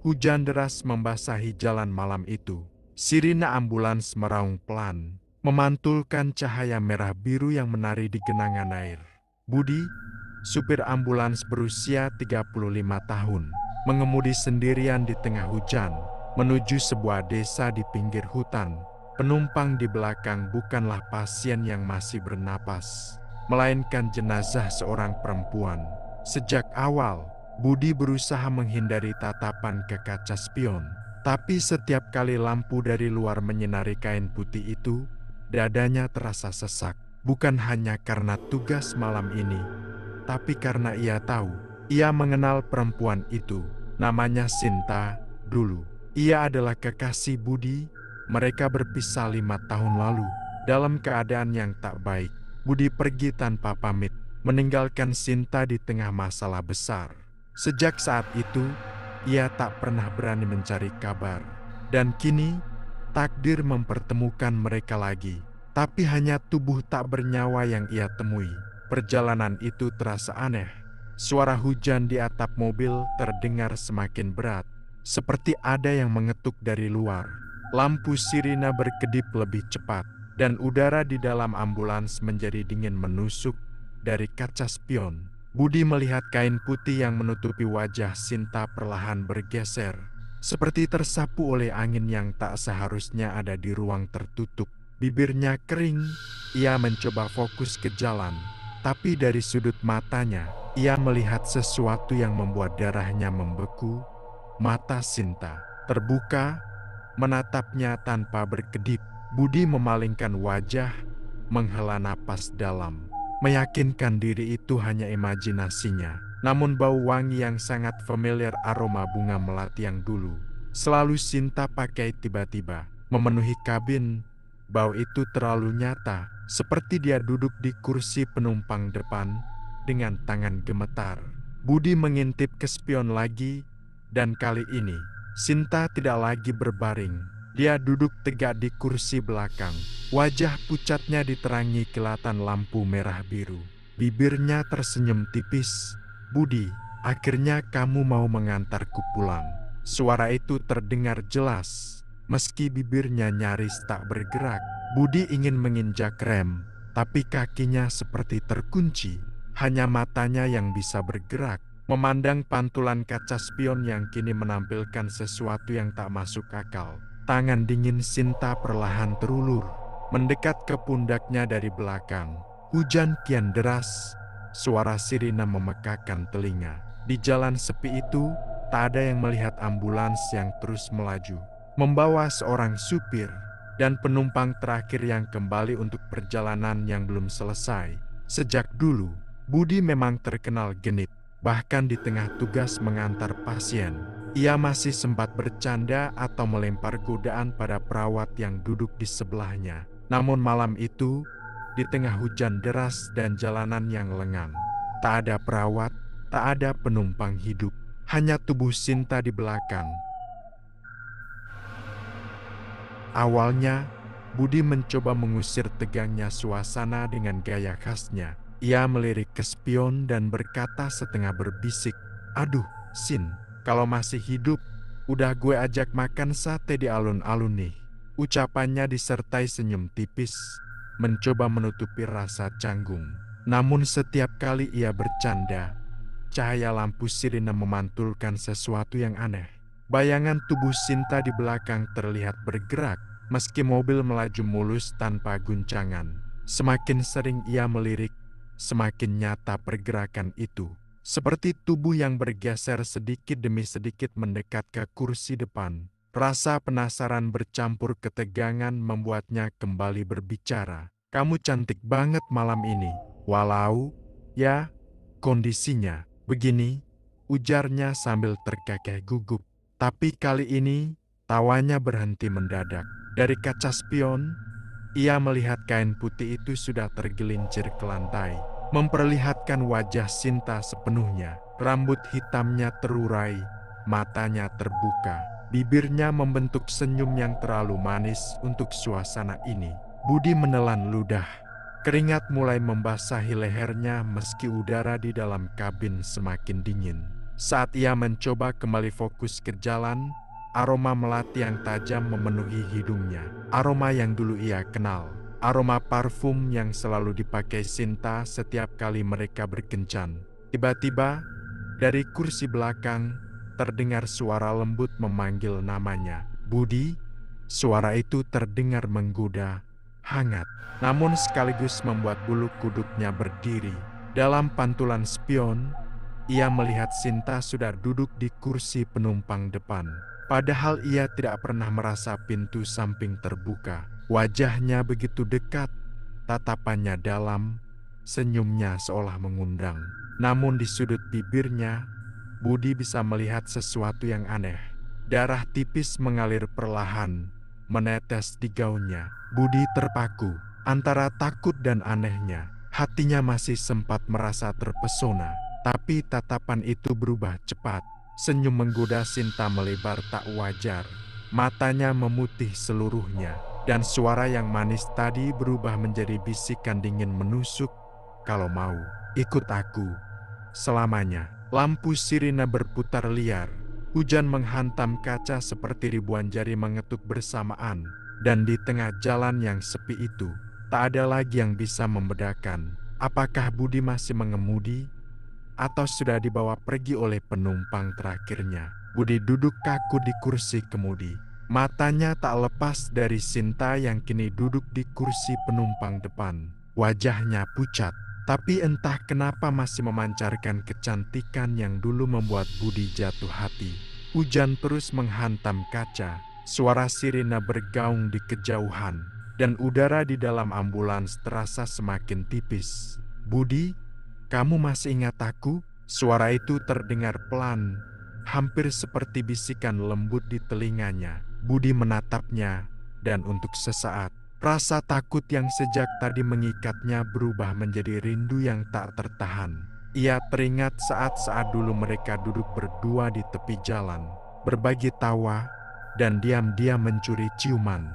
Hujan deras membasahi jalan malam itu. Sirine ambulans meraung pelan, memantulkan cahaya merah biru yang menari di genangan air. Budi, supir ambulans berusia 35 tahun, mengemudi sendirian di tengah hujan, menuju sebuah desa di pinggir hutan. Penumpang di belakang bukanlah pasien yang masih bernapas, melainkan jenazah seorang perempuan. Sejak awal, Budi berusaha menghindari tatapan ke kaca spion. Tapi setiap kali lampu dari luar menyinari kain putih itu, dadanya terasa sesak. Bukan hanya karena tugas malam ini, tapi karena ia tahu, ia mengenal perempuan itu. Namanya Sinta dulu. Ia adalah kekasih Budi. Mereka berpisah 5 tahun lalu. Dalam keadaan yang tak baik, Budi pergi tanpa pamit, meninggalkan Sinta di tengah masalah besar. Sejak saat itu, ia tak pernah berani mencari kabar. Dan kini, takdir mempertemukan mereka lagi. Tapi hanya tubuh tak bernyawa yang ia temui. Perjalanan itu terasa aneh. Suara hujan di atap mobil terdengar semakin berat, seperti ada yang mengetuk dari luar. Lampu sirine berkedip lebih cepat, dan udara di dalam ambulans menjadi dingin menusuk dari kaca spion. Budi melihat kain putih yang menutupi wajah Sinta perlahan bergeser, seperti tersapu oleh angin yang tak seharusnya ada di ruang tertutup. Bibirnya kering, ia mencoba fokus ke jalan, tapi dari sudut matanya, ia melihat sesuatu yang membuat darahnya membeku. Mata Sinta terbuka, menatapnya tanpa berkedip. Budi memalingkan wajah, menghela napas dalam, meyakinkan diri itu hanya imajinasinya. Namun bau wangi yang sangat familiar, aroma bunga melati yang dulu selalu Sinta pakai, tiba-tiba memenuhi kabin. Bau itu terlalu nyata, seperti dia duduk di kursi penumpang depan dengan tangan gemetar. Budi mengintip ke spion lagi, dan kali ini Sinta tidak lagi berbaring. Dia duduk tegak di kursi belakang. Wajah pucatnya diterangi kilatan lampu merah biru. Bibirnya tersenyum tipis. "Budi, akhirnya kamu mau mengantarku pulang." Suara itu terdengar jelas, meski bibirnya nyaris tak bergerak. Budi ingin menginjak rem, tapi kakinya seperti terkunci. Hanya matanya yang bisa bergerak, memandang pantulan kaca spion yang kini menampilkan sesuatu yang tak masuk akal. Tangan dingin Sinta perlahan terulur, mendekat ke pundaknya dari belakang. Hujan kian deras, suara sirine memekakan telinga. Di jalan sepi itu, tak ada yang melihat ambulans yang terus melaju, membawa seorang supir dan penumpang terakhir yang kembali untuk perjalanan yang belum selesai. Sejak dulu, Budi memang terkenal genit. Bahkan di tengah tugas mengantar pasien, ia masih sempat bercanda atau melempar godaan pada perawat yang duduk di sebelahnya. Namun malam itu, di tengah hujan deras dan jalanan yang lengang, tak ada perawat, tak ada penumpang hidup, hanya tubuh Sinta di belakang. Awalnya, Budi mencoba mengusir tegangnya suasana dengan gaya khasnya. Ia melirik ke spion dan berkata setengah berbisik, "Aduh, Sin, kalau masih hidup, udah gue ajak makan sate di alun-alun nih." Ucapannya disertai senyum tipis, mencoba menutupi rasa canggung. Namun setiap kali ia bercanda, cahaya lampu sirine memantulkan sesuatu yang aneh. Bayangan tubuh Sinta di belakang terlihat bergerak, meski mobil melaju mulus tanpa guncangan. Semakin sering ia melirik, semakin nyata pergerakan itu. Seperti tubuh yang bergeser sedikit demi sedikit mendekat ke kursi depan. Rasa penasaran bercampur ketegangan membuatnya kembali berbicara. "Kamu cantik banget malam ini, walau, ya, kondisinya begini," ujarnya sambil terkekeh gugup. Tapi kali ini, tawanya berhenti mendadak. Dari kaca spion, ia melihat kain putih itu sudah tergelincir ke lantai, memperlihatkan wajah Sinta sepenuhnya. Rambut hitamnya terurai, matanya terbuka, bibirnya membentuk senyum yang terlalu manis untuk suasana ini. Budi menelan ludah. Keringat mulai membasahi lehernya meski udara di dalam kabin semakin dingin. Saat ia mencoba kembali fokus ke jalan, aroma melati yang tajam memenuhi hidungnya. Aroma yang dulu ia kenal. Aroma parfum yang selalu dipakai Sinta setiap kali mereka berkencan. Tiba-tiba, dari kursi belakang, terdengar suara lembut memanggil namanya. Budi. Suara itu terdengar menggoda, hangat, namun sekaligus membuat bulu kuduknya berdiri. Dalam pantulan spion, ia melihat Sinta sudah duduk di kursi penumpang depan. Padahal ia tidak pernah merasa pintu samping terbuka. Wajahnya begitu dekat, tatapannya dalam, senyumnya seolah mengundang. Namun di sudut bibirnya, Budi bisa melihat sesuatu yang aneh. Darah tipis mengalir perlahan, menetes di gaunnya. Budi terpaku antara takut dan anehnya. Hatinya masih sempat merasa terpesona, tapi tatapan itu berubah cepat. Senyum menggoda Sinta melebar tak wajar. Matanya memutih seluruhnya, dan suara yang manis tadi berubah menjadi bisikan dingin menusuk. Kalau mau, ikut aku. Selamanya, lampu sirine berputar liar. Hujan menghantam kaca seperti ribuan jari mengetuk bersamaan. Dan di tengah jalan yang sepi itu, tak ada lagi yang bisa membedakan apakah Budi masih mengemudi atau sudah dibawa pergi oleh penumpang terakhirnya. Budi duduk kaku di kursi kemudi. Matanya tak lepas dari Sinta yang kini duduk di kursi penumpang depan. Wajahnya pucat, tapi entah kenapa masih memancarkan kecantikan yang dulu membuat Budi jatuh hati. Hujan terus menghantam kaca. Suara sirine bergaung di kejauhan, dan udara di dalam ambulans terasa semakin tipis. Budi, kamu masih ingat aku? Suara itu terdengar pelan, hampir seperti bisikan lembut di telinganya. Budi menatapnya, dan untuk sesaat, rasa takut yang sejak tadi mengikatnya berubah menjadi rindu yang tak tertahan. Ia teringat saat-saat dulu mereka duduk berdua di tepi jalan, berbagi tawa, dan diam-diam mencuri ciuman.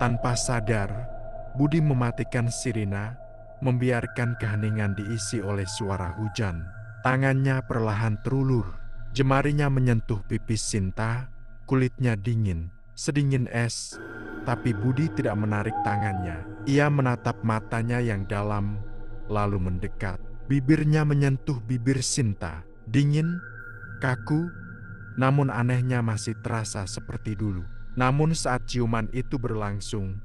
Tanpa sadar, Budi mematikan sirina, membiarkan keheningan diisi oleh suara hujan. Tangannya perlahan terulur, jemarinya menyentuh pipi Sinta, kulitnya dingin, sedingin es, tapi Budi tidak menarik tangannya. Ia menatap matanya yang dalam, lalu mendekat. Bibirnya menyentuh bibir Sinta, dingin, kaku, namun anehnya masih terasa seperti dulu. Namun saat ciuman itu berlangsung,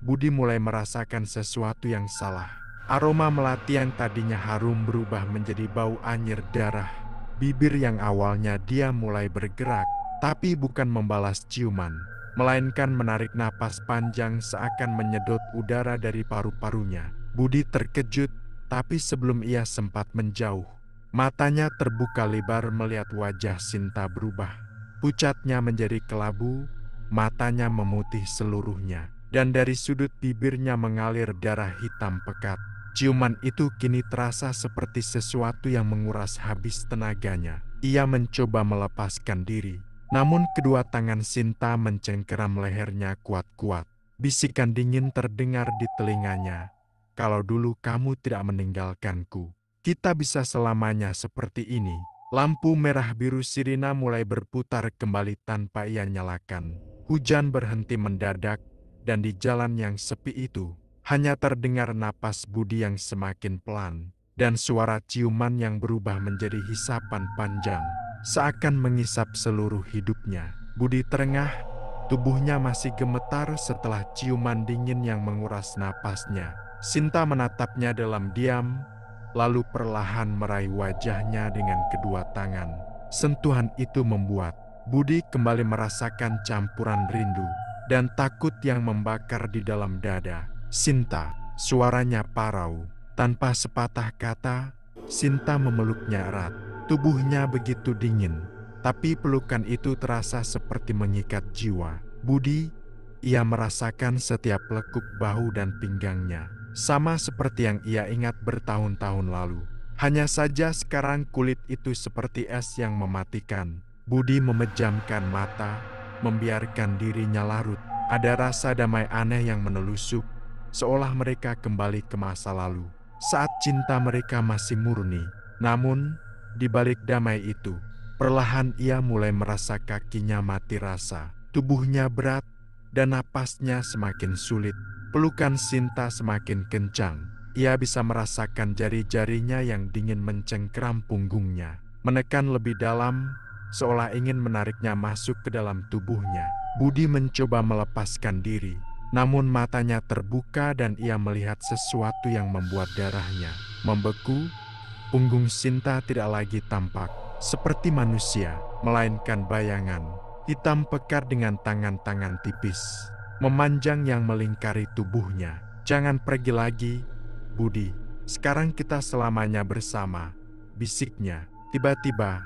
Budi mulai merasakan sesuatu yang salah. Aroma melati yang tadinya harum berubah menjadi bau anyir darah. Bibir yang awalnya diam mulai bergerak, tapi bukan membalas ciuman, melainkan menarik napas panjang seakan menyedot udara dari paru-parunya. Budi terkejut, tapi sebelum ia sempat menjauh, matanya terbuka lebar melihat wajah Sinta berubah. Pucatnya menjadi kelabu, matanya memutih seluruhnya, dan dari sudut bibirnya mengalir darah hitam pekat. Ciuman itu kini terasa seperti sesuatu yang menguras habis tenaganya. Ia mencoba melepaskan diri, namun kedua tangan Sinta mencengkeram lehernya kuat-kuat. Bisikan dingin terdengar di telinganya. Kalau dulu kamu tidak meninggalkanku, kita bisa selamanya seperti ini. Lampu merah biru sirina mulai berputar kembali tanpa ia nyalakan. Hujan berhenti mendadak, dan di jalan yang sepi itu, hanya terdengar napas Budi yang semakin pelan, dan suara ciuman yang berubah menjadi hisapan panjang, seakan mengisap seluruh hidupnya. Budi terengah, tubuhnya masih gemetar setelah ciuman dingin yang menguras napasnya. Sinta menatapnya dalam diam, lalu perlahan meraih wajahnya dengan kedua tangan. Sentuhan itu membuat Budi kembali merasakan campuran rindu dan takut yang membakar di dalam dada. Sinta, suaranya parau. Tanpa sepatah kata, Sinta memeluknya erat. Tubuhnya begitu dingin, tapi pelukan itu terasa seperti mengikat jiwa. Budi, ia merasakan setiap lekuk bahu dan pinggangnya, sama seperti yang ia ingat bertahun-tahun lalu. Hanya saja sekarang kulit itu seperti es yang mematikan. Budi memejamkan mata, membiarkan dirinya larut. Ada rasa damai aneh yang menelusuk, seolah mereka kembali ke masa lalu, saat cinta mereka masih murni. Namun, di balik damai itu, perlahan ia mulai merasa kakinya mati rasa, tubuhnya berat, dan napasnya semakin sulit. Pelukan Sinta semakin kencang. Ia bisa merasakan jari-jarinya yang dingin mencengkeram punggungnya, menekan lebih dalam, seolah ingin menariknya masuk ke dalam tubuhnya. Budi mencoba melepaskan diri, namun matanya terbuka dan ia melihat sesuatu yang membuat darahnya membeku. Punggung Sinta tidak lagi tampak seperti manusia, melainkan bayangan hitam pekat dengan tangan-tangan tipis memanjang yang melingkari tubuhnya. "Jangan pergi lagi, Budi. Sekarang kita selamanya bersama," bisiknya. Tiba-tiba,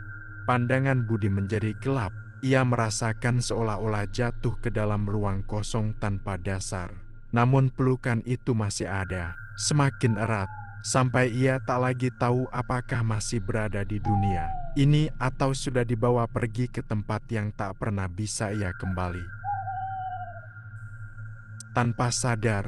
pandangan Budi menjadi gelap. Ia merasakan seolah-olah jatuh ke dalam ruang kosong tanpa dasar. Namun pelukan itu masih ada, semakin erat, sampai ia tak lagi tahu apakah masih berada di dunia ini atau sudah dibawa pergi ke tempat yang tak pernah bisa ia kembali. Tanpa sadar,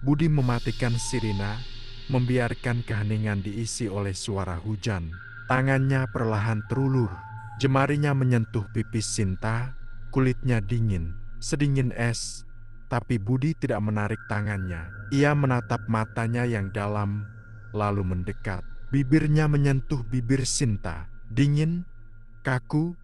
Budi mematikan sirina, membiarkan keheningan diisi oleh suara hujan. Tangannya perlahan terulur, jemarinya menyentuh pipi Sinta, kulitnya dingin, sedingin es. Tapi Budi tidak menarik tangannya. Ia menatap matanya yang dalam, lalu mendekat. Bibirnya menyentuh bibir Sinta, dingin, kaku,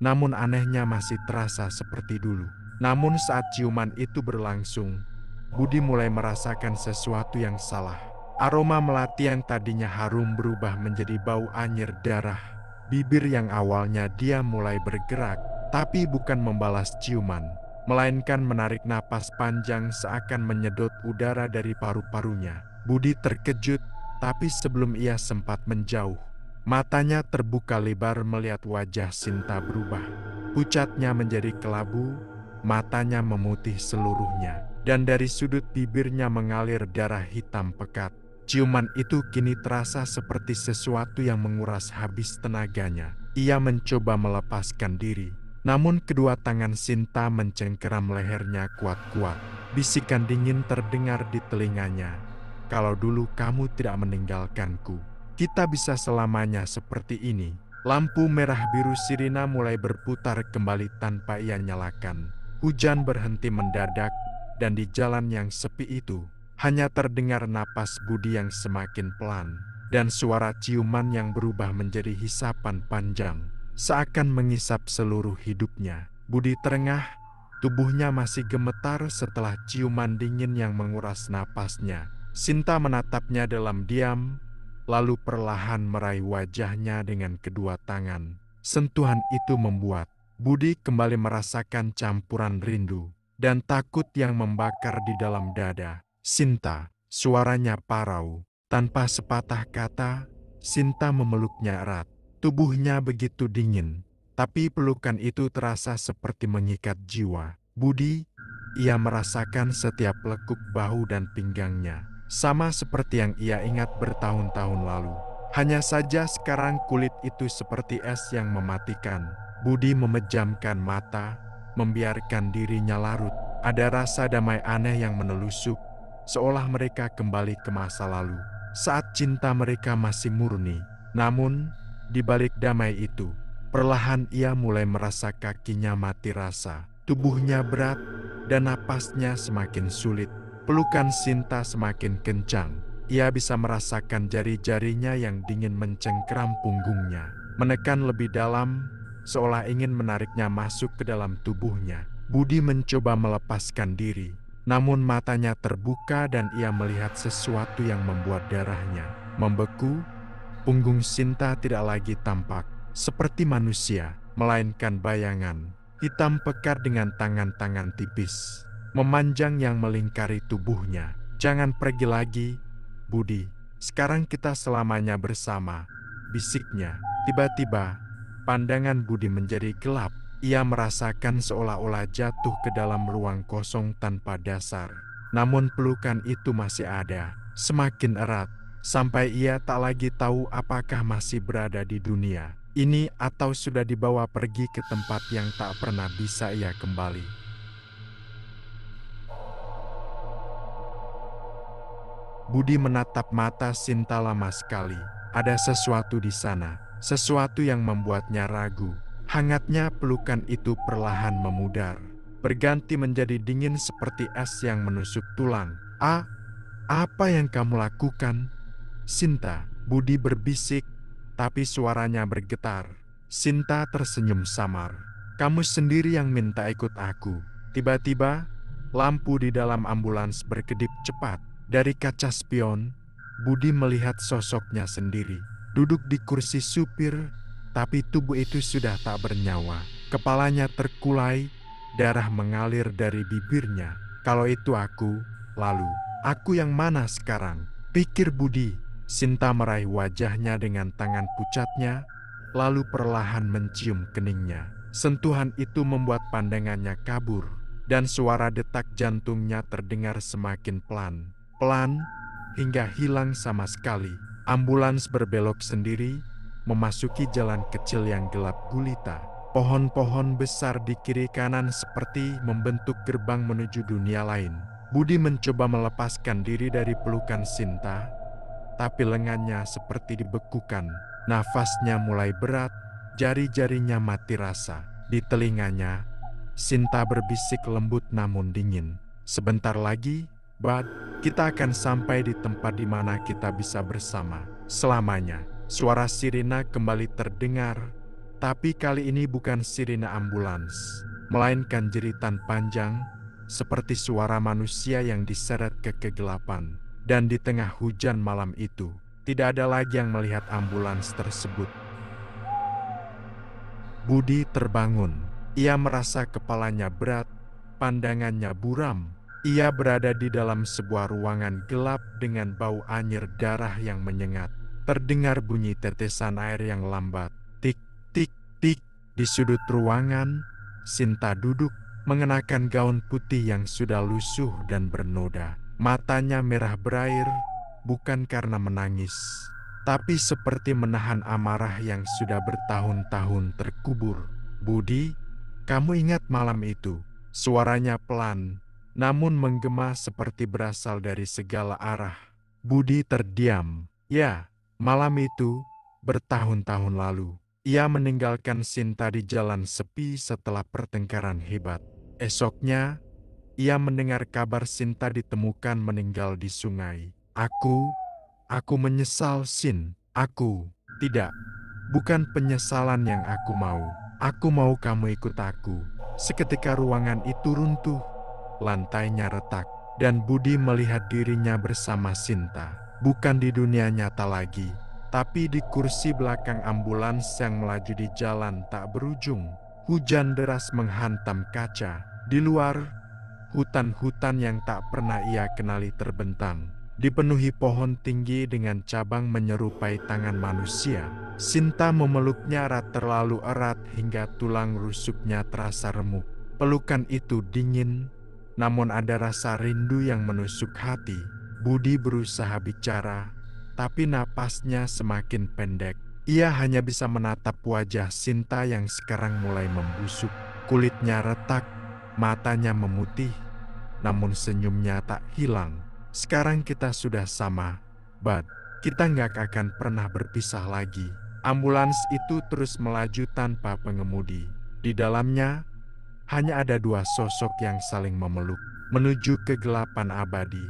namun anehnya masih terasa seperti dulu. Namun saat ciuman itu berlangsung, Budi mulai merasakan sesuatu yang salah. Aroma melati yang tadinya harum berubah menjadi bau anyir darah. Bibir yang awalnya diam mulai bergerak, tapi bukan membalas ciuman, melainkan menarik napas panjang seakan menyedot udara dari paru-parunya. Budi terkejut, tapi sebelum ia sempat menjauh, matanya terbuka lebar melihat wajah Sinta berubah. Pucatnya menjadi kelabu, matanya memutih seluruhnya, dan dari sudut bibirnya mengalir darah hitam pekat. Ciuman itu kini terasa seperti sesuatu yang menguras habis tenaganya. Ia mencoba melepaskan diri, namun kedua tangan Sinta mencengkeram lehernya kuat-kuat. Bisikan dingin terdengar di telinganya, "Kalau dulu kamu tidak meninggalkanku, kita bisa selamanya seperti ini." Lampu merah biru sirina mulai berputar kembali tanpa ia nyalakan. Hujan berhenti mendadak, dan di jalan yang sepi itu, hanya terdengar napas Budi yang semakin pelan, dan suara ciuman yang berubah menjadi hisapan panjang, seakan mengisap seluruh hidupnya. Budi terengah, tubuhnya masih gemetar setelah ciuman dingin yang menguras napasnya. Sinta menatapnya dalam diam, lalu perlahan meraih wajahnya dengan kedua tangan. Sentuhan itu membuat Budi kembali merasakan campuran rindu dan takut yang membakar di dalam dada. "Sinta," suaranya parau. Tanpa sepatah kata, Sinta memeluknya erat. Tubuhnya begitu dingin, tapi pelukan itu terasa seperti mengikat jiwa. Budi, ia merasakan setiap lekuk bahu dan pinggangnya, sama seperti yang ia ingat bertahun-tahun lalu. Hanya saja sekarang kulit itu seperti es yang mematikan. Budi memejamkan mata, membiarkan dirinya larut. Ada rasa damai aneh yang menelusuk, seolah mereka kembali ke masa lalu, saat cinta mereka masih murni. Namun, di balik damai itu, perlahan ia mulai merasa kakinya mati rasa, tubuhnya berat, dan napasnya semakin sulit. Pelukan Sinta semakin kencang. Ia bisa merasakan jari-jarinya yang dingin mencengkeram punggungnya, menekan lebih dalam, seolah ingin menariknya masuk ke dalam tubuhnya. Budi mencoba melepaskan diri, namun matanya terbuka dan ia melihat sesuatu yang membuat darahnya membeku. Punggung Sinta tidak lagi tampak seperti manusia, melainkan bayangan hitam pekat dengan tangan-tangan tipis memanjang yang melingkari tubuhnya. "Jangan pergi lagi, Budi. Sekarang kita selamanya bersama," bisiknya. Tiba-tiba, pandangan Budi menjadi gelap. Ia merasakan seolah-olah jatuh ke dalam ruang kosong tanpa dasar. Namun pelukan itu masih ada, semakin erat, sampai ia tak lagi tahu apakah masih berada di dunia ini atau sudah dibawa pergi ke tempat yang tak pernah bisa ia kembali. Budi menatap mata Sinta lama sekali. Ada sesuatu di sana, sesuatu yang membuatnya ragu. Hangatnya pelukan itu perlahan memudar, berganti menjadi dingin seperti es yang menusuk tulang. Apa yang kamu lakukan, Sinta?" Budi berbisik, tapi suaranya bergetar. Sinta tersenyum samar. "Kamu sendiri yang minta ikut aku." Tiba-tiba, lampu di dalam ambulans berkedip cepat. Dari kaca spion, Budi melihat sosoknya sendiri. Duduk di kursi supir, tapi tubuh itu sudah tak bernyawa. Kepalanya terkulai, darah mengalir dari bibirnya. "Kalau itu aku, lalu aku yang mana sekarang?" pikir Budi. Sinta meraih wajahnya dengan tangan pucatnya, lalu perlahan mencium keningnya. Sentuhan itu membuat pandangannya kabur, dan suara detak jantungnya terdengar semakin pelan, hingga hilang sama sekali. Ambulans berbelok sendiri, memasuki jalan kecil yang gelap gulita. Pohon-pohon besar di kiri kanan seperti membentuk gerbang menuju dunia lain. Budi mencoba melepaskan diri dari pelukan Sinta, tapi lengannya seperti dibekukan. Nafasnya mulai berat, jari-jarinya mati rasa. Di telinganya, Sinta berbisik lembut namun dingin. "Sebentar lagi, Bud, kita akan sampai di tempat di mana kita bisa bersama selamanya." Suara sirena kembali terdengar, tapi kali ini bukan sirena ambulans, melainkan jeritan panjang, seperti suara manusia yang diseret ke kegelapan. Dan di tengah hujan malam itu, tidak ada lagi yang melihat ambulans tersebut. Budi terbangun. Ia merasa kepalanya berat, pandangannya buram. Ia berada di dalam sebuah ruangan gelap dengan bau anyir darah yang menyengat. Terdengar bunyi tetesan air yang lambat. Tik, tik, tik. Di sudut ruangan, Sinta duduk, mengenakan gaun putih yang sudah lusuh dan bernoda. Matanya merah berair, bukan karena menangis, tapi seperti menahan amarah yang sudah bertahun-tahun terkubur. "Budi, kamu ingat malam itu?" Suaranya pelan, namun menggema seperti berasal dari segala arah. Budi terdiam. "Ya, malam itu, bertahun-tahun lalu." Ia meninggalkan Sinta di jalan sepi setelah pertengkaran hebat. Esoknya, ia mendengar kabar Sinta ditemukan meninggal di sungai. Aku menyesal, Sin. Tidak, bukan penyesalan yang aku mau. Aku mau kamu ikut aku." Seketika ruangan itu runtuh, lantainya retak, dan Budi melihat dirinya bersama Sinta. Bukan di dunia nyata lagi, tapi di kursi belakang ambulans yang melaju di jalan tak berujung. Hujan deras menghantam kaca. Di luar, hutan-hutan yang tak pernah ia kenali terbentang, dipenuhi pohon tinggi dengan cabang menyerupai tangan manusia. Sinta memeluknya terlalu erat hingga tulang rusuknya terasa remuk. Pelukan itu dingin, namun ada rasa rindu yang menusuk hati. Budi berusaha bicara, tapi napasnya semakin pendek. Ia hanya bisa menatap wajah Sinta yang sekarang mulai membusuk. Kulitnya retak, matanya memutih, namun senyumnya tak hilang. "Sekarang kita sudah sama, Bud. Kita nggak akan pernah berpisah lagi." Ambulans itu terus melaju tanpa pengemudi. Di dalamnya, hanya ada dua sosok yang saling memeluk, menuju kegelapan abadi.